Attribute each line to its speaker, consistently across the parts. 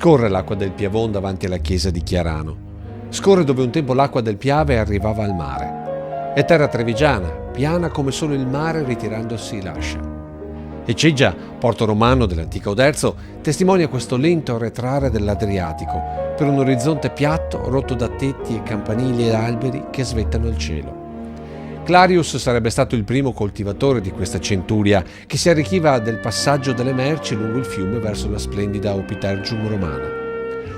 Speaker 1: Scorre l'acqua del Piavon davanti alla chiesa di Chiarano. Scorre dove un tempo l'acqua del Piave arrivava al mare. È terra trevigiana, piana come solo il mare ritirandosi lascia. E Ceggia, porto romano dell'antica Oderzo, testimonia questo lento arretrare dell'Adriatico per un orizzonte piatto rotto da tetti e campanili e alberi che svettano il cielo. Clarius sarebbe stato il primo coltivatore di questa centuria che si arricchiva del passaggio delle merci lungo il fiume verso la splendida Opitergium romana.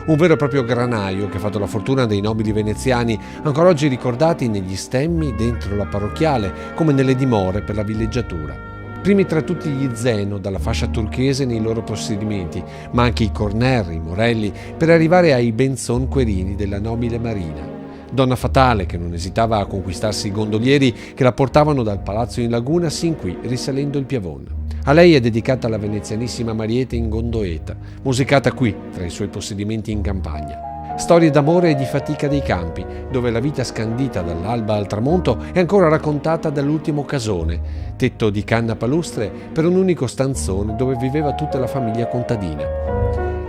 Speaker 1: Un vero e proprio granaio che ha fatto la fortuna dei nobili veneziani, ancora oggi ricordati negli stemmi dentro la parrocchiale come nelle dimore per la villeggiatura. Primi tra tutti gli Zeno dalla fascia turchese nei loro possedimenti, ma anche i Corner, i Morelli, per arrivare ai Benzon Querini della nobile marina. Donna fatale che non esitava a conquistarsi i gondolieri che la portavano dal palazzo in laguna sin qui, risalendo il Piavon. A lei è dedicata la venezianissima Mariete in Gondoeta, musicata qui, tra i suoi possedimenti in campagna. Storie d'amore e di fatica dei campi, dove la vita scandita dall'alba al tramonto è ancora raccontata dall'ultimo casone, tetto di canna palustre per un unico stanzone dove viveva tutta la famiglia contadina.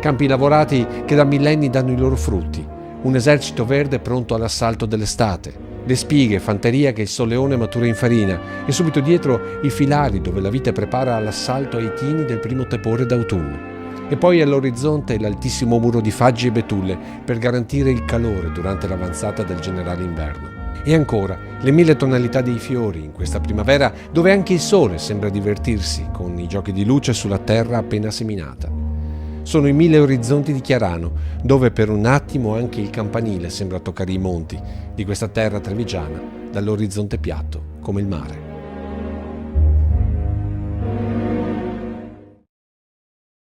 Speaker 1: Campi lavorati che da millenni danno i loro frutti. Un esercito verde pronto all'assalto dell'estate, le spighe, fanteria che il solleone matura in farina e subito dietro i filari dove la vite prepara all'assalto ai tini del primo tepore d'autunno. E poi all'orizzonte l'altissimo muro di faggi e betulle per garantire il calore durante l'avanzata del generale inverno. E ancora le 1000 tonalità dei fiori in questa primavera dove anche il sole sembra divertirsi con i giochi di luce sulla terra appena seminata. Sono i 1000 orizzonti di Chiarano, dove per un attimo anche il campanile sembra toccare i monti di questa terra trevigiana dall'orizzonte piatto come il mare.